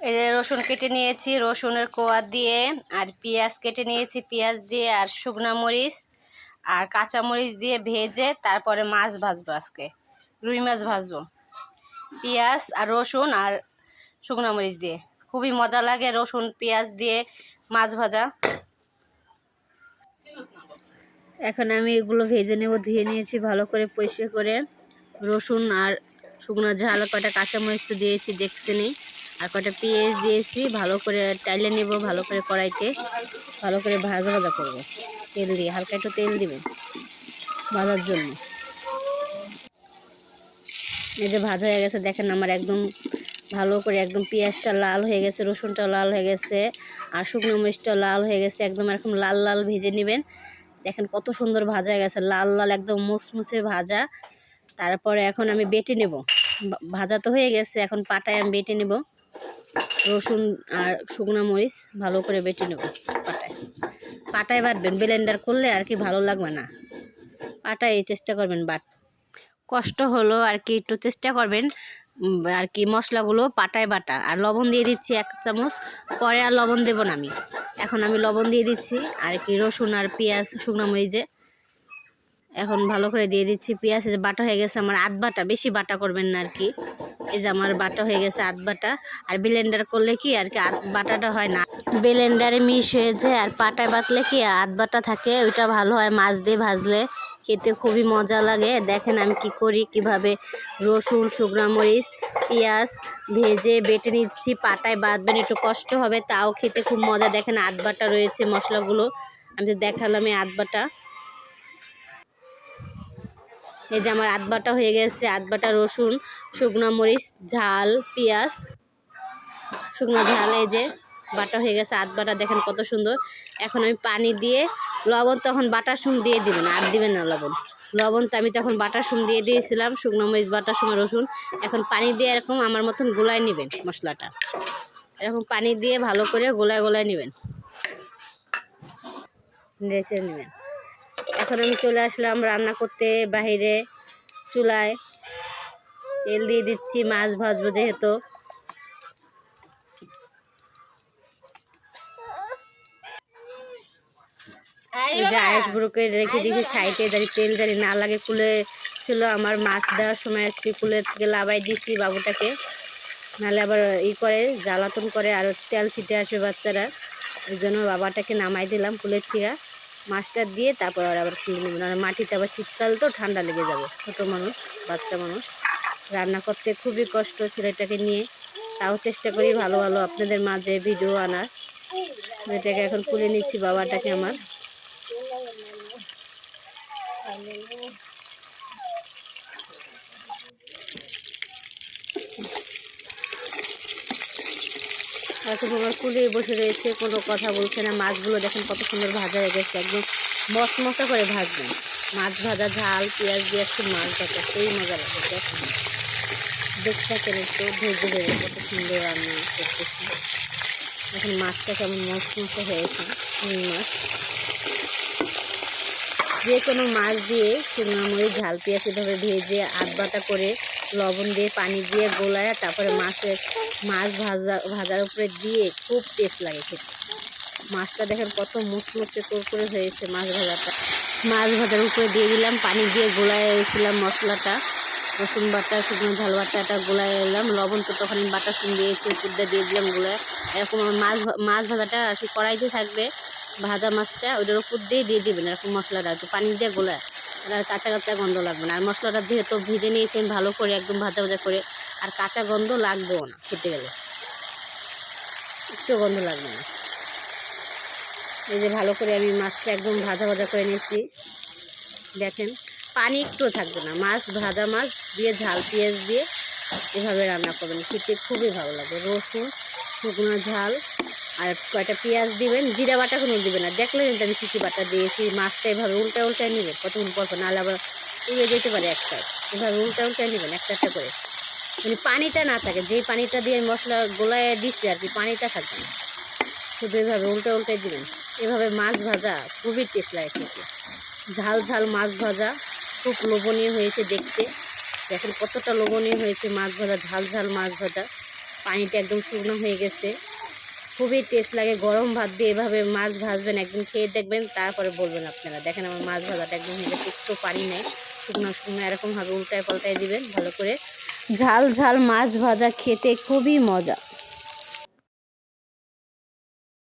এই যে রসুন কেটে নিয়েছি, রসুনের কোয়া দিয়ে, আর পেঁয়াজ কেটে নিয়েছি, পেঁয়াজ দিয়ে, আর শুকনা মরিচ আর কাঁচা মরিচ দিয়ে ভেজে তারপরে মাছ ভাজবো। আজকে রুই মাছ ভাজবো পেঁয়াজ আর রসুন আর শুকনা মরিচ দিয়ে। খুবই মজা লাগে রসুন পেঁয়াজ দিয়ে মাছ ভাজা। এখন আমি এগুলো ভেজে নেব। ধুয়ে নিয়েছি ভালো করে পরিষ্কার করে। রসুন আর শুকনো ঝাল, কয়টা কাঁচামরিচ তো দিয়েছি দেখছেনি, আর কয়টা পেঁয়াজ দিয়েছি। ভালো করে টাইলে নেব, ভালো করে কড়াইতে ভালো করে ভাজা ভাজা করবো তেল দিয়ে। হালকা একটু তেল দিবেন ভাজার জন্য। এই যে ভাজা হয়ে গেছে দেখেন, আমার একদম ভালো করে একদম পেঁয়াজটা লাল হয়ে গেছে, রসুনটা লাল হয়ে গেছে, আর শুকনো মরিচটা লাল হয়ে গেছে। একদম এরকম লাল লাল ভেজে নেবেন। দেখেন কত সুন্দর ভাজা হয়ে গেছে, লাল লাল একদম মুচমুচে ভাজা। তারপরে এখন আমি বেটে নেব। ভাজা তো হয়ে গেছে, এখন পাটায় আমি বেটে নেব। রসুন আর শুকনো মরিচ ভালো করে বেটে নেব পাটায়। পাটায় বাটবেন, ব্লেন্ডার করলে আর কি ভালো লাগবে না। পাটায় চেষ্টা করবেন কষ্ট হলো আর কি, একটু চেষ্টা করবেন আর কি মশলাগুলো পাটায় বাটা। আর লবণ দিয়ে দিচ্ছি 1 চামচ, পরে আর লবণ দেব না আমি। এখন আমি লবণ দিয়ে দিচ্ছি আর কি রসুন আর পেঁয়াজ শুকনো মরিচে এখন ভালো করে দিয়ে দিচ্ছি। পেঁয়াজ যে বাটা হয়ে গেছে আমার, আধ বাটা, বেশি বাটা করবেন না আর কি। এই যে আমার বাটা হয়ে গেছে আধ বাটা। আর ব্লেন্ডার করলে কি আর কি আধ বাটাটা হয় না, ব্লেন্ডারে মিশ হয়ে যায়। আর পাটায় বাটলে কি আধ বাটা থাকে, ওইটা ভালো হয়। মাছ দিয়ে ভাজলে খেতে খুবই মজা লাগে। দেখেন আমি কি করি, কিভাবে রসুন শুকনো মরিচ পেঁয়াজ ভেজে বেটে নিচ্ছি। পাটায় বাটবেন, একটু কষ্ট হবে, তাও খেতে খুব মজা। দেখেন আধ বাটা রয়েছে মশলাগুলো, আমি তো দেখালাম এই আধ বাটা। এই যে আমার আধ বাটা হয়ে গেছে, আধ বাটা রসুন শুকনো মরিচ ঝাল পেঁয়াজ শুকনো ঝাল, এই যে বাটা হয়ে গেছে আধ বাটা। দেখেন কত সুন্দর। এখন আমি পানি দিয়ে, লবণ তখন বাটার সময় দিয়ে দিবেন, আর দিবেন না লবণ। লবণ তো আমি তখন বাটার সময় দিয়ে দিয়েছিলাম, শুকনো মরিচ বাটার সময় রসুন। এখন পানি দিয়ে এরকম আমার মতন গোলায় নেবেন মশলাটা। এরকম পানি দিয়ে ভালো করে গোলায় গোলায় নেবেন, নেড়ে নেবেন। এখন আমি চলে আসলাম রান্না করতে বাইরে চুলায়। তেল দিয়ে দিচ্ছি, মাছ ভাজবো যেহেতু। যে আইসব্রোকে রেখে দিয়েছি সাইডে, যাতে তেল জারি না লাগে। কুলে ছিল আমার, মাছ দেওয়ার সময় একটু কুলের থেকে লাবাই দিয়েছি বাবুটাকে, নাহলে আবার করে জ্বালাতন করে, আর তেল ছিটে আসবে বাচ্চারা। ওই জন্য বাবাটাকে নামাই দিলাম কুলের থেকে। মাছটা দিয়ে তারপর আবার খুলে নেবেন, আর মাটিতে আবার শীতকাল তো ঠান্ডা লেগে যাবে। ছোটো মানুষ, বাচ্চা মানুষ, রান্না করতে খুবই কষ্ট ছেলেটাকে নিয়ে। তাও চেষ্টা করি ভালো ভালো আপনাদের মাঝে ভিডিও আনার। ছেলেটাকে এখন খুলে নিচ্ছি বাবাটাকে আমার। এখন আমার কুলে বসে রয়েছে, কোনো কথা বলছে না। মাছগুলো দেখেন কত সুন্দর ভাজা হয়ে গেছে, একদম মশমশা করে ভাজবেন। মাছ ভাজা ঝাল পেঁয়াজ দিয়ে একটু মাছ ভাজা, সেই মজা লাগে। দেখেন দেখতেছেন একটু ভেজে দেবে, কত সুন্দর রান্না করতেছি। এখন মাছটা কেমন মশমশা হয়েছে। মাছ, যে কোনো মাছ দিয়ে শুকনো মরিচ ঝাল পেঁয়াজ এভাবে ভেজে আধ বাটা করে লবণ দিয়ে পানি দিয়ে গোলায়, তারপরে মাছ ভাজার উপরে দিয়ে খুব টেস্ট লাগে খেতে। মাছটা দেখেন কত মুচমুচে করে হয়েছে মাছ ভাজাটা। মাছ ভাজার উপরে দিয়ে দিলাম, পানি দিয়ে গোলায় রেখেছিলাম মশলাটা, রসুন বাটা শুকনো ঝাল বাটাটা গোলায় এলাম। লবণ তো তখন আমি বাটা শুন দিয়েছি, উপরটা দিয়ে দিলাম গোলায়। এরকম মাছ ভাজাটা আর কি কড়াইতে থাকবে, ভাজা মাছটা ওইটার উপর দিয়ে দেবেন এরকম মশলাটা, একটু পানি দিয়ে গোলায়, আর কাঁচা কাঁচা গন্ধ লাগবে না। আর মশলাটা যেহেতু ভেজে নিয়েছি আমি ভালো করে, একদম ভাজা ভাজা করে, আর কাঁচা গন্ধ লাগবেও না খেতে গেলে, একটু গন্ধ লাগবে না। এই যে ভালো করে আমি মাছটা একদম ভাজা ভাজা করে নিয়েছি। দেখেন পানি একটু থাকবে না। মাছ ভাজা মাছ দিয়ে ঝাল পেঁয়াজ দিয়ে এভাবে রান্না করবেন, খেতে খুবই ভালো লাগে। রসুন শুকনো ঝাল আর কয়টা পেঁয়াজ দিবেন, জিরা বাটা কোনো দিবেন না। দেখলেন আমি কী কী বাটা দিয়েছি। মাছটা এভাবে উল্টায় নেবেন, কতক্ষণ পর নাহলে আবার উড়ে যেতে পারে এক সাইড। এভাবে উল্টায় নেবেন একটা একটা করে, মানে পানিটা না থাকে। যেই পানিটা দিয়ে মশলা গোলায় দিচ্ছি আর কি, পানিটা থাকবে না। শুধু এভাবে উল্টায় দিবেন। এভাবে মাছ ভাজা খুবই টেস্ট লাগে খেতে। ঝাল ঝাল মাছ ভাজা খুব লোভনীয় হয়েছে দেখতে। দেখেন কতটা লোভনীয় হয়েছে মাছ ভাজা, ঝাল ঝাল মাছ ভাজা। পানিটা একদম শুকনো হয়ে গেছে। খুবই টেস্ট লাগে। গরম ভাত দিয়ে এভাবে মাছ ভাজবেন, একদিন খেয়ে দেখবেন, তারপরে বলবেন আপনারা। দেখেন আমার মাছ ভাজাটা একদম হয়ে গেছে, একটু পানি নেই, শুকনো শুকনো এরকমভাবে উল্টায় পাল্টায় দিবেন ভালো করে। ঝাল ঝাল মাছ ভাজা খেতে খুবই মজা।